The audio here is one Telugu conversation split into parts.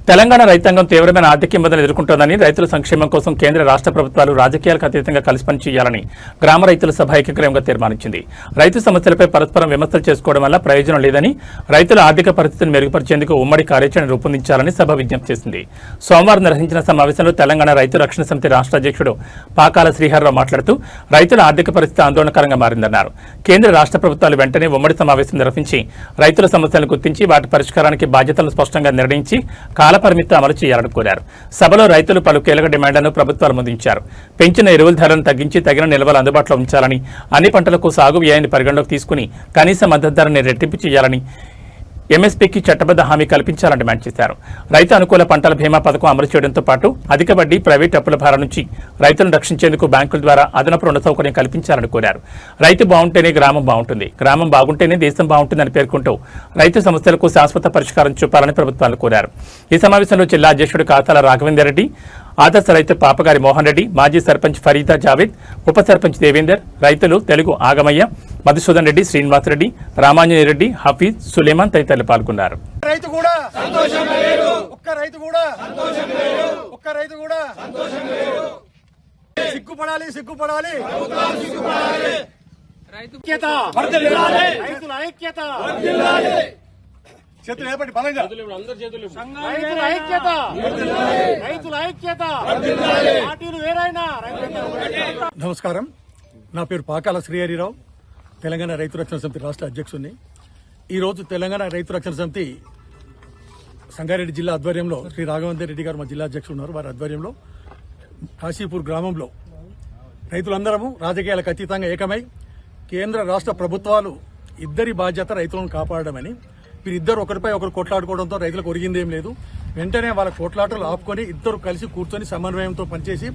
తెలంగాణ రైతాంగం తీవ్రమైన ఆర్థిక ఇబ్బందులు ఎదుర్కొంటోందని, రైతుల సంక్షేమం కోసం కేంద్ర రాష్ట్ర ప్రభుత్వాలు రాజకీయాలకు అతీతంగా కలిసి పనిచేయాలని గ్రామ రైతుల సభ ఏకగ్రీవంగా తీర్మానించింది. రైతు సమస్యలపై పరస్పరం విమర్శలు చేసుకోవడం వల్ల ప్రయోజనం లేదని, రైతుల ఆర్థిక పరిస్థితిని మెరుగుపరిచేందుకు ఉమ్మడి కార్యాచరణ రూపొందించాలని సభ విజ్ఞప్తి చేసింది. సోమవారం నిర్వహించిన సమావేశంలో తెలంగాణ రైతు రక్షణ సమితి రాష్ట్ర అధ్యక్షుడు పాకాల శ్రీహర్రావు మాట్లాడుతూ రైతుల ఆర్థిక పరిస్థితి ఆందోళనకరంగా మారిందన్నారు. కేంద్ర రాష్ట్ర ప్రభుత్వాలు వెంటనే ఉమ్మడి సమావేశం నిర్వహించి రైతుల సమస్యలను గుర్తించి వాటి పరిష్కారానికి బాధ్యతలను స్పష్టంగా నిర్ణయించి కాలపరిమితి అమలు చేయాలని కోరారు. సభలో రైతులు పలు కీలక డిమాండ్లను ప్రభుత్వాలు ముందుంచారు. పెంచిన ఎరువుల ధరలను తగ్గించి తగిన నిల్వలు అందుబాటులో ఉంచాలని, అన్ని పంటలకు సాగు వ్యయాన్ని పరిగణలోకి తీసుకుని కనీస మద్దతు ధరని రెట్టింపు చేయాలని, ఎంఎస్పీకి చట్టబద్ద హామీ కల్పించాలని డిమాండ్ చేశారు. రైతు అనుకూల పంటల బీమా పథకం అమలు చేయడంతో పాటు అధిక వడ్డీ, ప్రైవేట్ అప్పుల భారం నుంచి రైతులను రక్షించేందుకు బ్యాంకుల ద్వారా అదనపు రుణ సౌకర్యం కల్పించాలని కోరారు. రైతు బాగుంటేనే గ్రామం బాగుంటుంది, గ్రామం బాగుంటేనే దేశం బాగుంటుందని పేర్కొంటూ రైతు సమస్యలకు శాశ్వత పరిష్కారం చూపాలని ప్రభుత్వాలు కోరారు. ఈ సమావేశంలో జిల్లా అధ్యక్షుడు కాతాల రాఘవేందర్ రెడ్డి, ఆదర్శ రైతు పాపగారి మోహన్ రెడ్డి, మాజీ సర్పంచ్ ఫరీదా జావేద్, ఉప సర్పంచ్ దేవేందర్, రైతులు తెలుగు ఆగమయ్య, మధుసూదన్ రెడ్డి, శ్రీనివాస్ రెడ్డి, రామాంజనేయ రెడ్డి, హఫీజ్, సులేమాన్ తదితరులు పాల్గొన్నారు. చేతులు ఏపటి బలంగా నమస్కారం. నా పేరు పాకాల శ్రీహరిరావు, తెలంగాణ రైతు రక్షణ సమితి రాష్ట్ర అధ్యక్షుడిని. ఈరోజు తెలంగాణ రైతు రక్షణ సమితి సంగారెడ్డి జిల్లా ఆధ్వర్యంలో శ్రీ రాఘవేందర్ రెడ్డి గారు మా జిల్లా అధ్యక్షుడు ఉన్నారు. వారి ఆధ్వర్యంలో కాశీపూర్ గ్రామంలో రైతులందరము రాజకీయాలకు అతీతంగా ఏకమై కేంద్ర రాష్ట్ర ప్రభుత్వాలు ఇద్దరి బాధ్యత రైతులను కాపాడమని, వీరిద్దరు ఒకరిపై ఒకరు కొట్లాడుకోవడంతో రైతులకు ఒరిగిందేం లేదు. వెంటనే వాళ్ళ కొట్లాటలు ఆపుకొని ఇద్దరు కలిసి కూర్చొని సమన్వయంతో పనిచేసి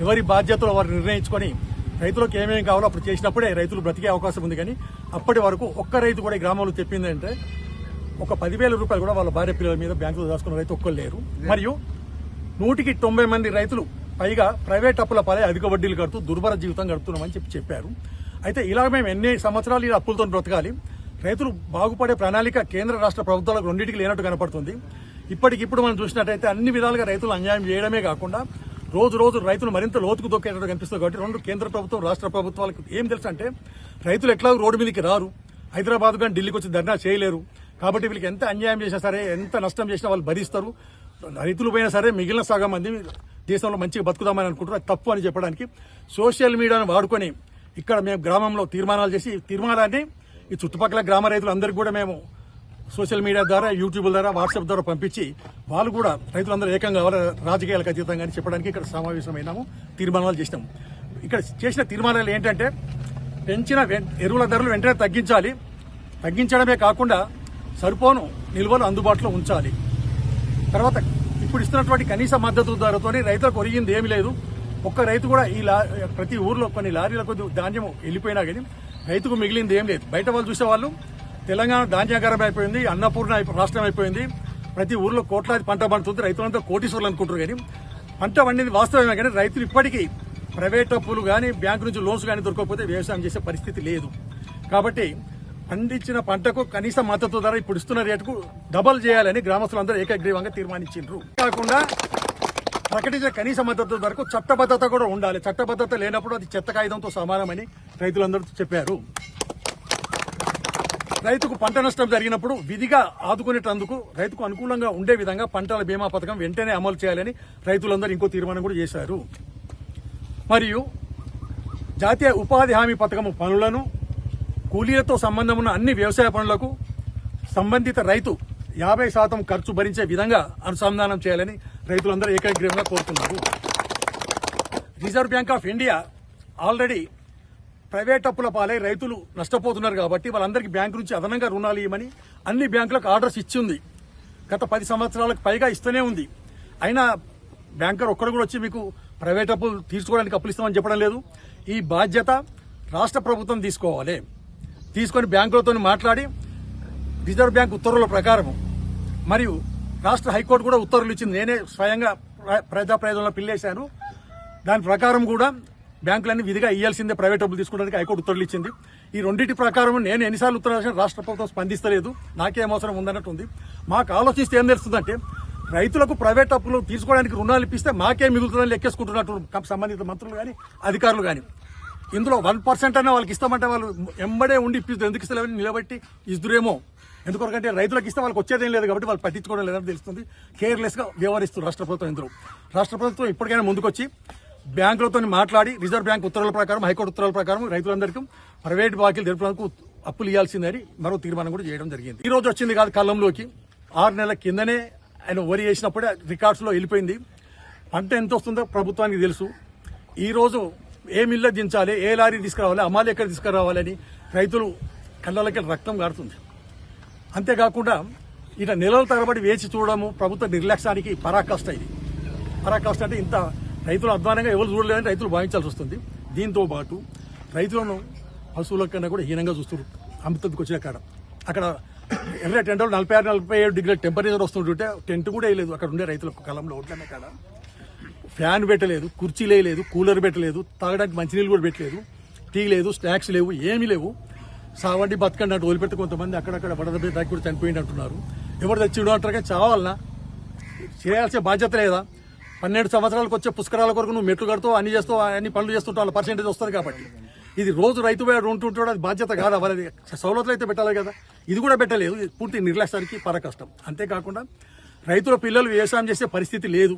ఎవరి బాధ్యతలు వారు నిర్ణయించుకొని రైతులకు ఏమేమి కావాలో అప్పుడు చేసినప్పుడే రైతులు బ్రతికే అవకాశం ఉంది. కానీ అప్పటి వరకు ఒక్క రైతు కూడా ఈ గ్రామంలో చెప్పిందంటే ఒక 10,000 రూపాయలు కూడా వాళ్ళ భార్య పిల్లల మీద బ్యాంకులో దాచుకున్న రైతు ఒక్కరు లేరు. మరియు 190 మంది రైతులు పైగా ప్రైవేట్ అప్పుల పాలై అధిక వడ్డీలు కడుతూ దుర్భర జీవితం గడుపుతున్నామని చెప్పారు. అయితే ఇలా మేము ఎన్ని సంవత్సరాలు ఇలా అప్పులతో బ్రతకాలి? రైతులు బాగుపడే ప్రణాళిక కేంద్ర రాష్ట్ర ప్రభుత్వాలకు రెండింటికి లేనట్టు కనపడుతుంది. ఇప్పటికిప్పుడు మనం చూసినట్టయితే అన్ని విధాలుగా రైతులు అన్యాయం చేయడమే కాకుండా రోజు రోజు రైతులు మరింత లోతుకు దొక్కేటట్టు కనిపిస్తుంది. కాబట్టి రెండు కేంద్ర ప్రభుత్వం రాష్ట్ర ప్రభుత్వాలకు ఏం తెలుసు అంటే రైతులు ఎట్లా రోడ్డు మీదకి రారు, హైదరాబాద్ కానీ ఢిల్లీకి వచ్చి ధర్నా చేయలేరు. కాబట్టి వీళ్ళకి ఎంత అన్యాయం చేసినా సరే, ఎంత నష్టం చేసినా వాళ్ళు భరిస్తారు. రైతులు పోయినా సరే మిగిలిన సగం మంది దేశంలో మంచిగా బతుకుదామని అనుకుంటారు. అది తప్పు అని చెప్పడానికి సోషల్ మీడియాను వాడుకొని ఇక్కడ మేము గ్రామంలో తీర్మానాలు చేసి తీర్మానాన్ని ఈ చుట్టుపక్కల గ్రామ రైతులందరికీ కూడా మేము సోషల్ మీడియా ద్వారా, యూట్యూబ్ ద్వారా, వాట్సాప్ ద్వారా పంపించి వాళ్ళు కూడా రైతులందరూ ఏకంగా రాజకీయాలకు అతీతంగా చెప్పడానికి ఇక్కడ సమావేశమైనాము, తీర్మానాలు చేసినాము. ఇక్కడ చేసిన తీర్మానాలు ఏంటంటే పెంచిన ఎరువుల ధరలు వెంటనే తగ్గించాలి, తగ్గించడమే కాకుండా సరిపోను నిల్వలు అందుబాటులో ఉంచాలి. తర్వాత ఇప్పుడు ఇస్తున్నటువంటి కనీస మద్దతు ధరతో రైతులకు ఒరిగింది ఏమీ లేదు. ఒక్క రైతు కూడా ఈ ప్రతి ఊర్లో కొన్ని లారీల కొద్ది ధాన్యం వెళ్ళిపోయినా కానీ రైతుకు మిగిలింది ఏం లేదు. బయట వాళ్ళు చూసేవాళ్ళు తెలంగాణ ధాన్యాగారం అయిపోయింది, అన్నపూర్ణ రాష్ట్రం అయిపోయింది, ప్రతి ఊర్లో కోట్లాది పంట పండుతుంది, రైతులంతా కోటీశ్వరులు అనుకుంటారు. కానీ పంట పండింది వాస్తవమే, కానీ రైతులు ఇప్పటికీ ప్రైవేట్ అప్పులు కానీ బ్యాంకు నుంచి లోన్స్ కానీ దొరకకపోతే వ్యవసాయం చేసే పరిస్థితి లేదు. కాబట్టి పండించిన పంటకు కనీస మద్దతు ధర ఇప్పుడు ఇస్తున్న రేటుకు డబల్ చేయాలని గ్రామస్తులందరూ ఏకగ్రీవంగా తీర్మానించారు. కాకుండా ప్రకటించిన కనీస మద్దతు ధరకు చట్టబద్దత కూడా ఉండాలి. చట్టబద్దత లేనప్పుడు అది చెత్త కాగితంతో సమానమని రైతులందరూ చెప్పారు. రైతుకు పంట నష్టం జరిగినప్పుడు విధిగా ఆదుకునేటందుకు రైతుకు అనుకూలంగా ఉండే విధంగా పంటల బీమా పథకం వెంటనే అమలు చేయాలని రైతులందరూ ఇంకో తీర్మానం కూడా చేశారు. మరియు జాతీయ ఉపాధి హామీ పథకం పనులను, కూలీలతో సంబంధం ఉన్న అన్ని వ్యవసాయ పనులకు సంబంధిత రైతు 50% ఖర్చు భరించే విధంగా అనుసంధానం చేయాలని రైతులందరూ ఏకగ్రీవంగా కోరుతున్నారు. Reserve bank of India already private అప్పుల పాలై రైతులు నష్టపోతున్నారు కాబట్టి వాళ్ళందరికీ బ్యాంకు నుంచి అదనంగా రుణాలు ఇవ్వమని అన్ని బ్యాంకులకు ఆర్డర్స్ ఇచ్చింది. గత 10 సంవత్సరాలకు పైగా ఇస్తూనే ఉంది. అయినా బ్యాంకర్ ఒక్కడు కూడా వచ్చి మీకు ప్రైవేట్ అప్పులు తీసుకోవడానికి అప్పులు ఇస్తామని చెప్పడం లేదు. ఈ బాధ్యత రాష్ట్ర ప్రభుత్వం తీసుకోవాలి. తీసుకొని బ్యాంకులతో మాట్లాడి రిజర్వ్ బ్యాంక్ ఉత్తర్వుల ప్రకారం మరియు రాష్ట్ర హైకోర్టు కూడా ఉత్తర్వులు ఇచ్చింది. నేనే స్వయంగా ప్రజా ప్రయోజనంలో పిల్లేశాను. దాని ప్రకారం కూడా బ్యాంకులన్నీ విధిగా ఇవ్వాల్సిందే ప్రైవేట్ అప్పులు తీసుకోవడానికి హైకోర్టు ఉత్తర్వులు ఇచ్చింది. ఈ రెండింటి ప్రకారం నేను ఎన్నిసార్లు ఉత్తర్వులు రాష్ట్ర ప్రభుత్వం స్పందిస్తలేదు, నాకేం అవసరం ఉందన్నట్టు ఉంది. మాకు ఆలోచిస్తే ఏం తెలుస్తుందంటే రైతులకు ప్రైవేట్ అప్పులు తీసుకోవడానికి రుణాలు ఇప్పిస్తే మాకే మిగులుతుందని లెక్కేసుకుంటున్నట్టు సంబంధిత మంత్రులు కానీ అధికారులు కానీ. ఇందులో 1% అన్న వాళ్ళకి ఇస్తామంటే వాళ్ళు ఎంబడే ఉండి ఇప్పిస్తారు. ఎందుకు ఇస్తలేవని నిలబెట్టి ఇస్తురేమో. ఎందుకంటే రైతులకు ఇస్తే వాళ్ళకి వచ్చేదేం లేదు కాబట్టి వాళ్ళు పట్టించుకోవడం లేదని తెలుస్తుంది. కేర్లెస్ గా వ్యవహరిస్తారు రాష్ట్ర ప్రభుత్వం. ఇందులో రాష్ట్ర ప్రభుత్వం ఇప్పటికైనా ముందుకొచ్చి బ్యాంకులతో మాట్లాడి రిజర్వ్ బ్యాంక్ ఉత్తర్వుల ప్రకారం, హైకోర్టు ఉత్తర్వుల ప్రకారం రైతులందరికీ ప్రైవేట్ బాకీలు తెలుపులకు అప్పులు ఇవ్వాల్సిందని మరో తీర్మానం కూడా చేయడం జరిగింది. ఈ రోజు వచ్చింది కాదు కళ్ళంలోకి. 6 నెలల కిందనే ఆయన వరి వేసినప్పుడే రికార్డ్స్ లో వెళ్ళిపోయింది. పంట ఎంత వస్తుందో ప్రభుత్వానికి తెలుసు. ఈ రోజు ఏ మిల్ల దించాలి, ఏ లారీ తీసుకురావాలి, అమ్మాలి ఎక్కడ తీసుకురావాలని రైతులు కళ్ళకి రక్తం కారుతుంది. అంతేకాకుండా ఇట నెలల తరబడి వేచి చూడడము ప్రభుత్వ నిర్లక్ష్యానికి పరాకాష్ట. ఇది పరాకాష్ట అంటే ఇంత రైతులు అధ్వానంగా ఎవరు చూడలేదని రైతులు భావించాల్సి వస్తుంది. దీంతో పాటు రైతులను పశువుల కన్నా కూడా హీనంగా చూస్తున్నారు. అమృతకు వచ్చిన కాడ అక్కడ ఎర్ర టెంటలు 46-47 డిగ్రీల టెంపరేచర్ వస్తుంటుంటే టెంట్ కూడా వేయలేదు అక్కడ ఉండే రైతులకు. కాలంలో ఒడ్లనే కాడ ఫ్యాన్ పెట్టలేదు, కుర్చీ లేదు, కూలర్ పెట్టలేదు, తాగడానికి మంచినీళ్ళు కూడా పెట్టలేదు, టీ లేదు, స్నాక్స్ లేవు, ఏమీ లేవు. సావండి బతకండి అంటే వదిలిపెట్టి కొంతమంది అక్కడక్కడ వడదబ్బే దాకా కూడా చనిపోయింది అంటున్నారు. ఎవరు తెచ్చిడు అంటారు కానీ చావాలనా? చేయాల్సిన బాధ్యత లేదా? 12 సంవత్సరాలకు వచ్చే పుష్కరాల కొరకు నువ్వు మెట్లు కడుతూ అన్ని చేస్తూ అన్ని పనులు చేస్తుంటావు, వాళ్ళ పర్సెంటేజ్ వస్తుంది కాబట్టి. ఇది రోజు రైతు ఉంటుంటాడు, అది బాధ్యత కాదు. వాళ్ళది సౌలతులు అయితే పెట్టాలి కదా, ఇది కూడా పెట్టలేదు. పూర్తి నిర్లక్ష్యానికి పరకష్టం. అంతేకాకుండా రైతుల పిల్లలు వ్యవసాయం చేసే పరిస్థితి లేదు.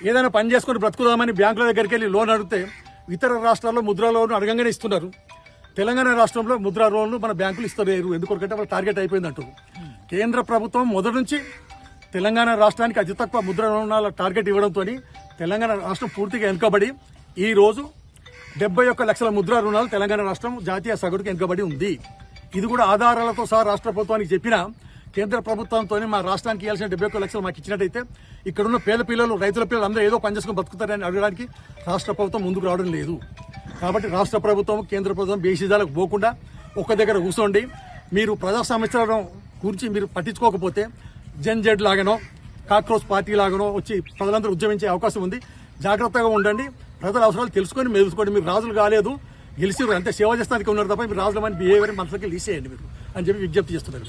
ఏదైనా పని చేసుకుని బ్రతుకుదామని బ్యాంకుల దగ్గరికి వెళ్ళి లోన్ అడిగితే ఇతర రాష్ట్రాల్లో ముద్రా లోన్ అడగంగానే ఇస్తున్నారు. తెలంగాణ రాష్ట్రంలో ముద్రా లోన్లు మన బ్యాంకులు ఇస్తలేరు. ఎందుకంటే వాళ్ళు టార్గెట్ అయిపోయింది అంటారు. కేంద్ర ప్రభుత్వం మొదటి నుంచి తెలంగాణ రాష్ట్రానికి అతి తక్కువ ముద్రా రుణాల టార్గెట్ ఇవ్వడంతో తెలంగాణ రాష్ట్రం పూర్తిగా వెనుకబడి ఈ రోజు 71 లక్షల ముద్రా రుణాలు తెలంగాణ రాష్ట్రం జాతీయ సగటుకు వెనుకబడి ఉంది. ఇది కూడా ఆధారాలతో సహా రాష్ట్ర ప్రభుత్వానికి చెప్పినా కేంద్ర ప్రభుత్వంతో మా రాష్ట్రానికి ఇవ్వాల్సిన 71 లక్షలు మాకు ఇచ్చినట్టయితే ఇక్కడున్న పేద పిల్లలు, రైతుల పిల్లలు అందరూ ఏదో పని చేసుకుని బతుకుతారని అడగడానికి రాష్ట్ర ప్రభుత్వం ముందుకు రావడం లేదు. కాబట్టి రాష్ట్ర ప్రభుత్వం, కేంద్ర ప్రభుత్వం బేసిజాలకు పోకుండా ఒక్క దగ్గర కూర్చోండి. మీరు ప్రజా సమస్యలను గురించి మీరు పట్టించుకోకపోతే జెడ్ లాగానో కాక్రోచ్ పార్టీ లాగానో వచ్చి ప్రజలందరూ ఉద్యమించే అవకాశం ఉంది. జాగ్రత్తగా ఉండండి. ప్రజల అవసరాలు తెలుసుకొని మెదులుకోండి. మీరు రాజులు కాలేదు, గెలిచి అంతే సేవ చేస్తానికి ఉన్నారు తప్ప మీరు రాజులమని బిహేవియర్ మనసులకి తీసేయండి మీరు అని చెప్పి విజ్ఞప్తి చేస్తున్నారు.